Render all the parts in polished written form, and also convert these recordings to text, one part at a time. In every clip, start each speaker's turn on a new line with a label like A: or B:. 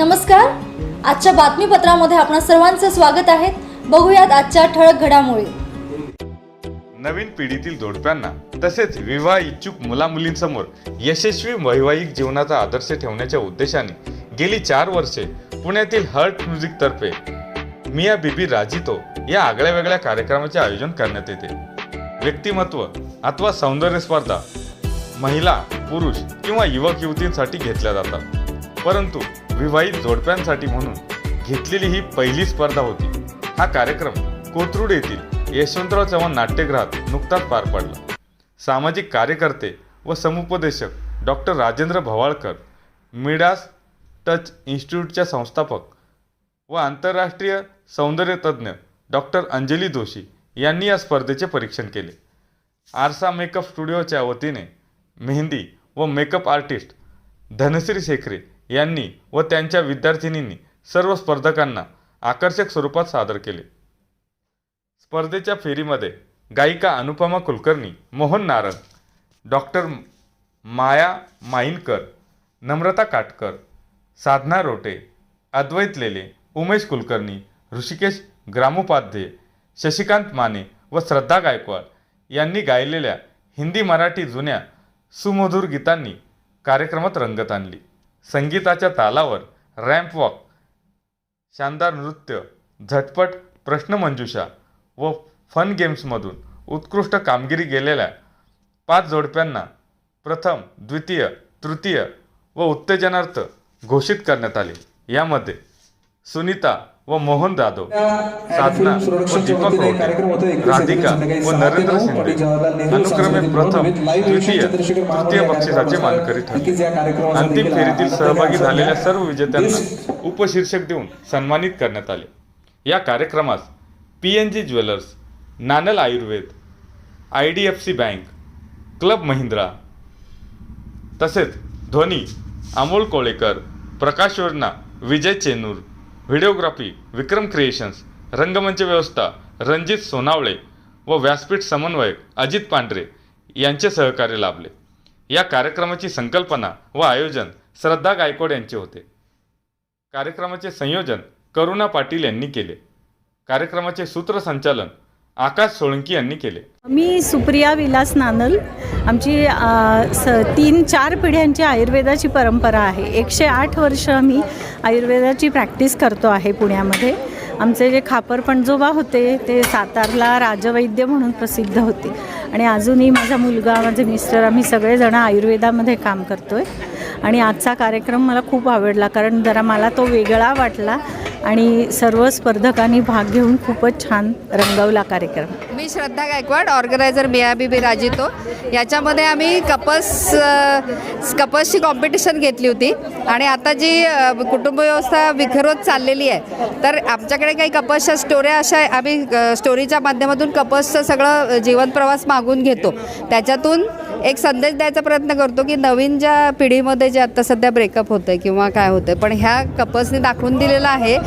A: नमस्कार, आजच्या बातमीपत्रामध्ये आपणा सर्वांचे स्वागत आहे। बघूयात आजच्या ठळक घडामोडी।
B: नवीन पिढीतील जोडप्यांना तसेच विवाह इच्छुक मुलामुलींसमोर यशस्वी वैवाहिक जीवनाचा आदर्श ठेवण्याच्या उद्देशाने गेली 4 वर्षे पुण्यातील हर्ट म्युझिक तर्फे मिया बीबी राजीतो या आगळ्या-वेगळ्या कार्यक्रमाचे आयोजन करण्यात येते। व्यक्तिमत्व अथवा सौंदर्य स्पर्धा महिला, पुरुष किंवा युवक युवतींसाठी घेतल्या जातात, परंतु विवाहित जोडप्यांसाठी म्हणून घेतलेली ही पहिली स्पर्धा होती। हा कार्यक्रम कोथरूड येथील यशवंतराव चव्हाण नाट्यगृहात नुकताच पार पडला। सामाजिक कार्यकर्ते व समुपदेशक doctor Rajendra Bhavalkar, Midas touch इन्स्टिट्यूटच्या संस्थापक व आंतरराष्ट्रीय सौंदर्य तज्ज्ञ डॉक्टर अंजली जोशी यांनी या स्पर्धेचे परीक्षण केले। आरसा मेकअप स्टुडिओच्या वतीने मेहंदी व मेकअप आर्टिस्ट धनश्री शेखरे यांनी व त्यांच्या विद्यार्थिनींनी सर्व स्पर्धकांना आकर्षक स्वरूपात सादर केले। स्पर्धेच्या फेरीमध्ये गायिका अनुपमा कुलकर्णी, मोहन नारंग, डॉक्टर माया माईनकर, नम्रता काटकर, साधना रोटे, अद्वैत लेले, उमेश कुलकर्णी, ऋषिकेश ग्रामोपाध्ये, शशिकांत माने व श्रद्धा गायकवाड यांनी गायलेल्या हिंदी मराठी जुन्या सुमधुर गीतांनी कार्यक्रमात रंगत आणली। संगीताच्या तालावर रॅम्प वॉक, शानदार नृत्य, झटपट प्रश्नमंजुषा व फन गेम्समधून उत्कृष्ट कामगिरी केलेल्या 5 जोडप्यांना प्रथम, द्वितीय, तृतीय व उत्तेजनार्थ घोषित करण्यात आले। यामध्ये सुनीता व मोहन जाधव, साधना व दीपक रोटे, राधिका व नरेंद्र शिंदे अनुक्रमे प्रथम, द्वितीय, तृतीय बक्षिसाचे मानकरी ठरले। अंतिम फेरीतील सहभागी झालेल्या सर्व विजेत्यांना उपशीर्षक देऊन सन्मानित करण्यात आले। या कार्यक्रमास PNG jewellers, Nanal Ayurved, IDFC bank, club Mahindra तसेच ध्वनी अमोल कोळेकर, प्रकाश योजना विजय चेनूर, व्हिडिओग्राफी विक्रम क्रिएशन्स, रंगमंच व्यवस्था रणजित सोनावळे व व्यासपीठ समन्वयक अजित पांढरे यांचे सहकार्य लाभले। या कार्यक्रमाची संकल्पना व आयोजन श्रद्धा गायकवाड यांचे होते। कार्यक्रमाचे संयोजन करुणा पाटील यांनी केले। कार्यक्रमाचे सूत्रसंचालन आकाश सोळंकी यांनी केले।
C: मी सुप्रिया विलास नानल। आमची 3-4 पिढ्यांची आयुर्वेदाची परंपरा आहे। 108 वर्ष आम्ही आयुर्वेदाची प्रॅक्टिस करतो आहे पुण्यामध्ये। आमचे जे खापर पणजोबा होते ते सातारला राजवैद्य म्हणून प्रसिद्ध होते आणि अजूनही माझा मुलगा, माझे मिस्टर, आम्ही सगळेजण आयुर्वेदामध्ये काम करतो आहे। आणि आजचा कार्यक्रम मला खूप आवडला कारण जरा मला तो वेगळा वाटला आणि सर्व स्पर्धकांनी भाग घेऊन खूपच छान रंगवला कार्यक्रम।
D: मी श्रद्धा गायकवाड, ऑर्गनायझर मिया बीबी राजीतो। याच्यामध्ये आम्ही कपसची कॉम्पिटिशन घेतली होती आणि आता जी कुटुंब व्यवस्था विखरत चाललेली आहे तर आमच्याकडे काही कपसच्या स्टोऱ्या अशा आम्ही स्टोरीच्या माध्यमातून कपसचं सगळं जीवन प्रवास मागून घेतो। त्याच्यातून एक संदेश द्यायचा प्रयत्न करतो की नवीन ज्या पिढीमध्ये जे आत्ता सध्या ब्रेकअप होतं आहे किंवा काय होतं आहे, पण ह्या कपल्सने दाखवून दिलेलं आहे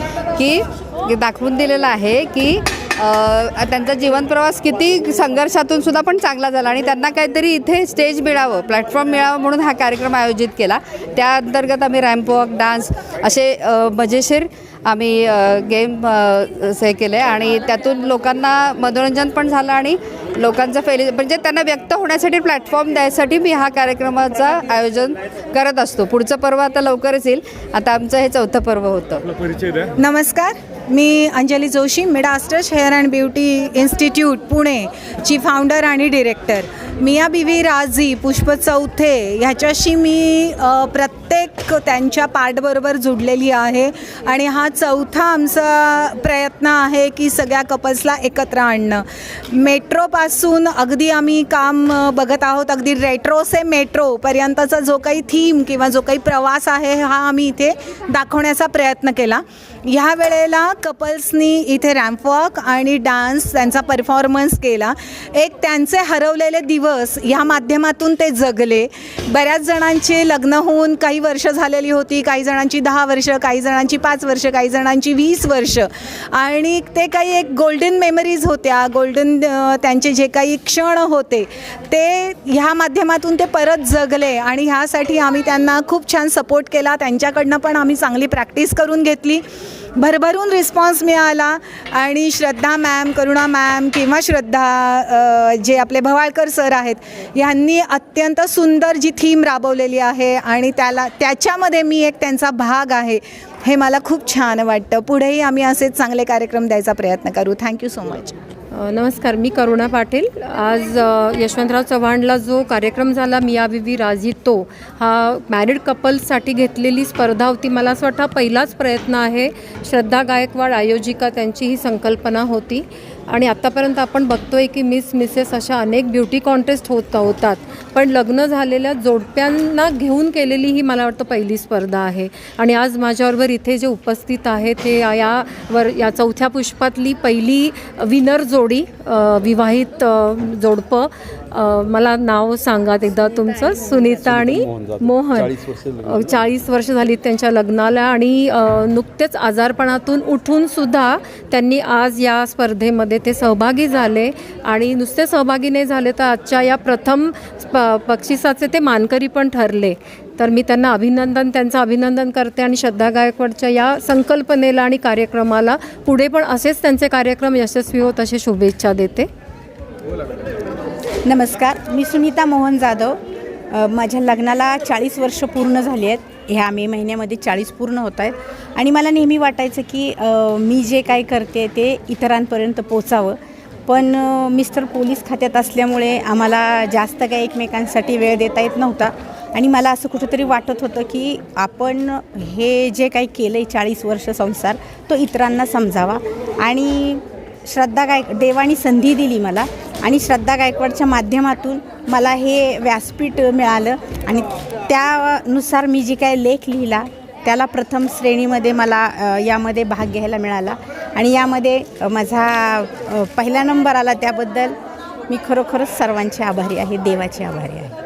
D: की त्यांचा जीवन प्रवास किती संघर्षातून सुद्धा पण चांगला झाला आणि त्यांना काहीतरी इथे स्टेज मिळावं, प्लॅटफॉर्म मिळावं म्हणून हा कार्यक्रम आयोजित केला। त्या अंतर्गत आम्ही रॅम्प वॉक, डान्स असे मजेशीर आम्ही गेम हे केले आणि त्यातून लोकांना मनोरंजन पण झालं आणि लोकांचं म्हणजे त्यांना व्यक्त होण्यासाठी प्लॅटफॉर्म द्यायसाठी मी हा कार्यक्रमाचं आयोजन करत असतो। पुढचं पर्व आता लवकरच येईल। आता आमचं हे 4थं पर्व होतं।
C: नमस्कार, मी अंजली जोशी, मिडास्टर्स हेअर अँड ब्युटी इन्स्टिट्यूट पुणेची फाउंडर आणि डिरेक्टर। मिया बीबी राजी पुष्प चौथे ह्याच्याशी मी प्रत्येक त्यांच्या पार्टबरोबर जुडलेली आहे आणि हा 4था आमचा प्रयत्न आहे की सगळ्या कपल्सला एकत्र आणणं। मेट्रोपासून अगदी आम्ही काम बघत आहोत, अगदी रेट्रो से मेट्रोपर्यंतचा जो काही थीम किंवा जो काही प्रवास आहे हा आम्ही इथे दाखवण्याचा प्रयत्न केला। ह्या वेळेला कपल्सनी इथे रॅम्प वॉक आणि डान्स त्यांचा परफॉर्मन्स केला. एक त्यांचे हरवलेले दिवस ह्या माध्यमातून ते जगले. बऱ्याच जणांचे लग्न होऊन काही वर्ष झालेली होती, काही जणांची 10 वर्ष, काही जणांची 5 वर्ष, काही जणांची 20 वर्ष, आणि ते काही एक गोल्डन मेमरीज होत्या. गोल्डन त्यांचे जे काही क्षण होते ते ह्या माध्यमातून ते परत जगले, आणि ह्यासाठी आम्ही त्यांना खूप छान सपोर्ट केला. त्यांच्याकडनं पण आम्ही चांगली प्रॅक्टिस करून घेतली. भरभरून रिस्पॉन्स मिळाला, आणि श्रद्धा मॅम, करुणा मॅम किंवा श्रद्धा जे आपले भवाळकर सर आहेत, यांनी अत्यंत सुंदर जी थीम राबवलेली आहे, आणि त्याच्यामध्ये मी एक त्यांचा भाग आहे, हे मला खूप छान वाटतं. पुढेही आम्ही असेच चांगले कार्यक्रम द्यायचा प्रयत्न करू. Thank you so much.
E: नमस्कार, मी करुणा पाटील. आज यशवंतराव चव्हाणला जो कार्यक्रम झाला मिया बीवी राजी तो, हा मॅरिड कपल्ससाठी घेतलेली स्पर्धा होती. मला असं वाटतं पहिलाच प्रयत्न आहे. श्रद्धा गायकवाड आयोजिका, त्यांची ही संकल्पना होती. आणि आत्तापर्यंत आपण बघतोय की मिसेस अशा अनेक ब्युटी कॉन्टेस्ट होतात, पण लग्न झालेल्या जोडप्यांना घेऊन केलेली ही मला वाटतं पहिली स्पर्धा आहे. आणि आज माझ्याबरोबर इथे जे उपस्थित आहेत ते या चौथ्या पुष्पातली पहिली विनर जोडी, विवाहित जोडपं. मला नाव सांगा एकदा तुमचं. सुनीता आणि मोहन. 40 वर्ष झाली त्यांच्या लग्नाला, आणि नुकतेच आजारपणातून उठून सुद्धा त्यांनी आज या स्पर्धेमध्ये ते सहभागी झाले. आणि नुसते सहभागी नाही झाले तर आजच्या या प्रथम बक्षिसाचे ते मानकरी पण ठरले. तर मी त्यांचं अभिनंदन करते, आणि श्रद्धा गायकवाडच्या या संकल्पनेला आणि कार्यक्रमाला पुढे पण असेच त्यांचे कार्यक्रम यशस्वी होत असे शुभेच्छा देते.
F: नमस्कार, मी सुनीता मोहन जाधव. माझ्या लग्नाला 40 वर्ष पूर्ण झाली आहेत. ह्या मे महिन्यामध्ये 40 पूर्ण होत आहेत, आणि मला नेहमी वाटायचं की मी जे काही करते ते इतरांपर्यंत पोचावं. पण मिस्टर पोलीस खात्यात असल्यामुळे आम्हाला जास्त काही एकमेकांसाठी वेळ देता येत नव्हता, आणि मला असं कुठंतरी वाटत होतं की आपण हे जे काही केलं आहे 40 वर्ष संसार, तो इतरांना समजावा. आणि देवानी संधी दिली मला, आणि श्रद्धा गायकवाडच्या माध्यमातून मला हे व्यासपीठ मिळालं, आणि त्यानुसार मी जी काय लेख लिहिला त्याला प्रथम श्रेणीमध्ये मला यामध्ये भाग घ्यायला मिळाला, आणि यामध्ये माझा पहिला नंबर आला. त्याबद्दल मी खरोखरच सर्वांचे आभारी आहे, देवाचे आभारी आहे.